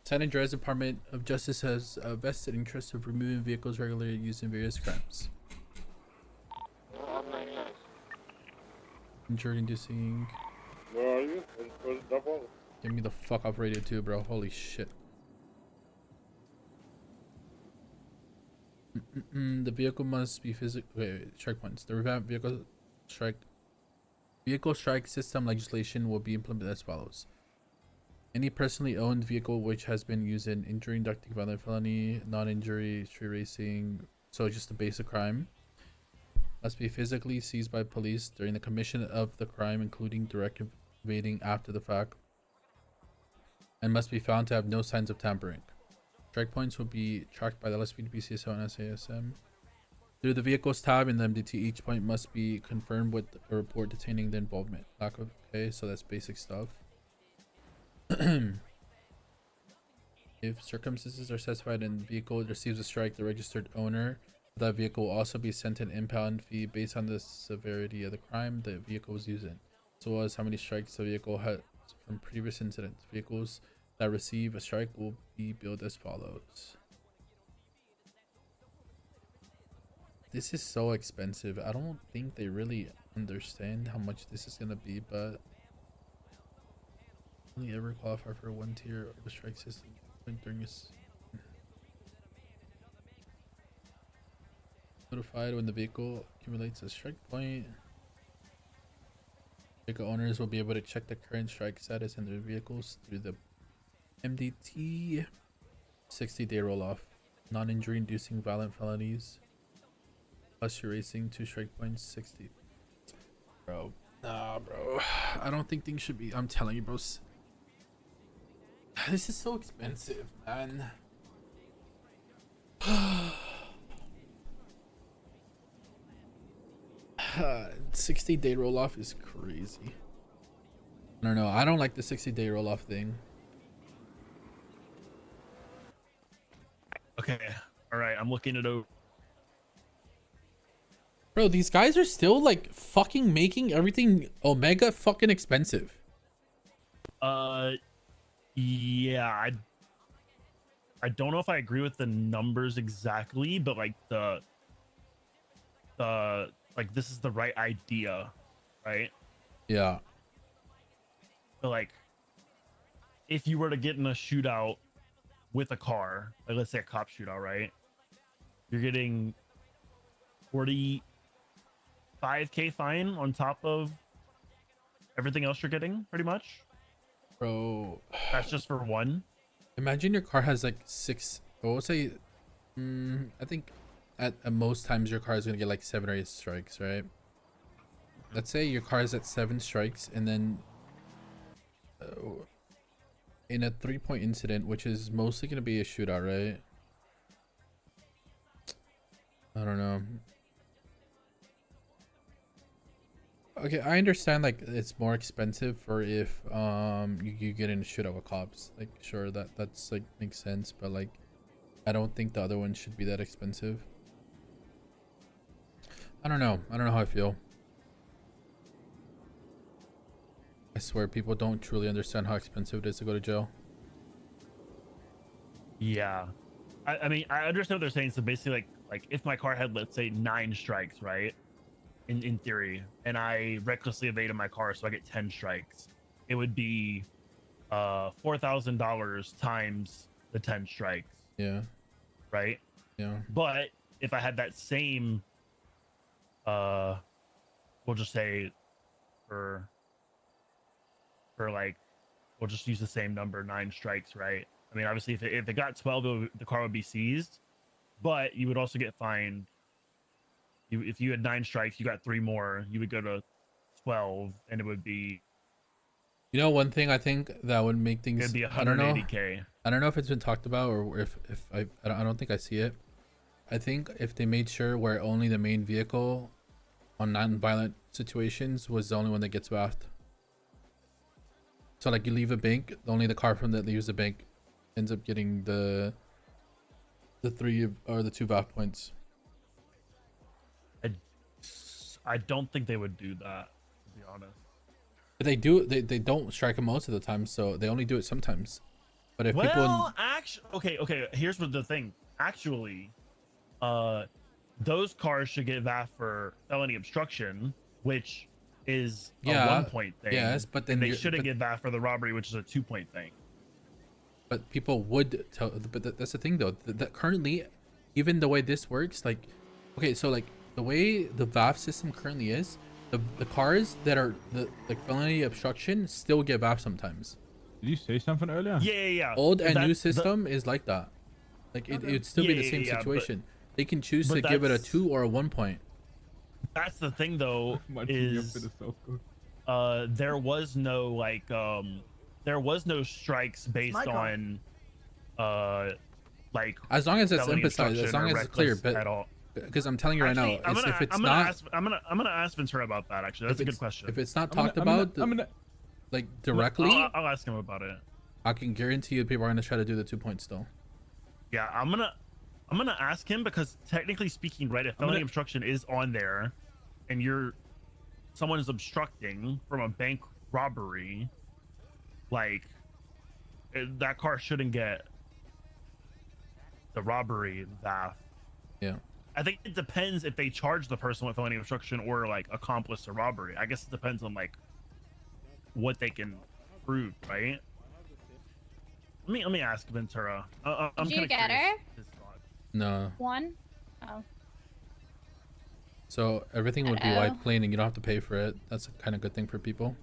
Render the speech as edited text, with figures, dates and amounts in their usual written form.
San Andreas Department of Justice has a vested interest of removing vehicles regularly used in various crimes. Injury inducing. Where are you? Where's the double? Get me the fuck off radio too, bro. Holy shit. The vehicle must be physical. Wait, strike points. The revamped vehicle strike system legislation will be implemented as follows. Any personally owned vehicle which has been used in injury, inducting violent felony, non-injury, street racing, so just a basic crime, must be physically seized by police during the commission of the crime, including direct evading after the fact, and must be found to have no signs of tampering. Strike points will be tracked by the LSPD, PCSO, and SASM. Through the vehicles tab in the MDT, each point must be confirmed with a report detaining the involvement. Lack of, okay, so that's basic stuff. If circumstances are specified and the vehicle receives a strike, the registered owner of that vehicle will also be sent an impound fee based on the severity of the crime the vehicle was using, as well as how many strikes the vehicle had from previous incidents. Vehicles that receive a strike will be billed as follows. This is so expensive. I don't think they really understand how much this is gonna be, but only ever qualify for one tier of the strike system during this. Notified when the vehicle accumulates a strike point. Vehicle owners will be able to check the current strike status in their vehicles through the MDT 60-day roll-off. Non-injury inducing violent felonies. Plus your racing 2 strike points 60. Bro. Nah, bro. I don't think things should be. I'm telling you, bros. This is so expensive, man. 60-day roll-off is crazy. I don't know. I don't like the 60-day roll-off thing. Okay. All right. I'm looking it over. Bro, these guys are still like fucking making everything omega fucking expensive. Yeah. I don't know if I agree with the numbers exactly, but like the like this is the right idea, right? Yeah. But like, if you were to get in a shootout with a car, like let's say a cop shootout, right? You're getting 45K fine on top of everything else you're getting, pretty much. Bro, That's just for one. imagine your car has like 6, we'll say, I think at most times your car is gonna get like 7 or 8 strikes, right? Let's say your car is at 7 strikes, and then in a 3-point incident, which is mostly gonna be a shootout, right? I don't know. Okay, I understand like it's more expensive for if you get in a shootout with cops. Like sure that's like makes sense, but like I don't think the other one should be that expensive. I don't know. I don't know how I feel. I swear people don't truly understand how expensive it is to go to jail. Yeah. I mean, I understand what they're saying. So basically, like if my car had, let's say, 9 strikes, right? In theory, and I recklessly evaded my car, so I get 10 strikes. It would be $4,000 times the 10 strikes. Yeah. Right. Yeah. But if I had that same, we'll just say, for like, we'll just use the same number, 9 strikes, right? I mean, obviously, if it got 12, the car would be seized, but you would also get fined. If you had 9 strikes, you got 3 more, you would go to 12, and it would be. You know, one thing I think that would make things. It'd be 180K. I don't know if it's been talked about or if I don't think I see it. I think if they made sure where only the main vehicle on non-violent situations was the only one that gets VAF'd. So like you leave a bank, only the car from that leaves the bank ends up getting the 3 or the 2 VAF points. I don't think they would do that, to be honest. But they do. They don't strike them most of the time, so they only do it sometimes. But if Well, actually, okay. Here's what the thing. Actually, those cars should get VAF for felony obstruction, which is a yeah, 1 point thing. yes, but then and they you're- shouldn't but- get VAF for the robbery, which is a 2 point thing. But people would tell, but that's the thing though, that currently, even the way this works, like, okay, so like the way the VAF system currently is, the cars that are the like felony obstruction still get VAF sometimes. Did you say something earlier? Yeah. Old and new That's the- system is like that. Like it would still be the same Yeah, but- situation. They can choose but to give it a that's- 2 or a 1 point. That's the thing, though, Munching you up is for the self code. there was no like there was no strikes based my car. on like As long as it's felony emphasized, as obstruction long or as it's clear, reckless at but all. because I'm telling you right Actually, now, if it's not, I'm gonna ask Ventura about that. Actually, that's a good question. If it's not I'm gonna- talked I'm gonna- about, I'm gonna- like directly, I'll ask him about it. I can guarantee you people are gonna try to do the 2 points still. Yeah, I'm gonna ask him because technically speaking, right, if felony gonna- obstruction is on there, and someone is obstructing from a bank robbery, like that car shouldn't get the robbery VAF. Yeah. I think it depends if they charge the person with felony obstruction or like accomplice to robbery. I guess it depends on like what they can prove, right? Let me ask Ventura. I'm Did you kinda get curious her? his thoughts. No. One? Oh. So everything would be Hello? wiped clean and you don't have to pay for it. That's a kind of good thing for people.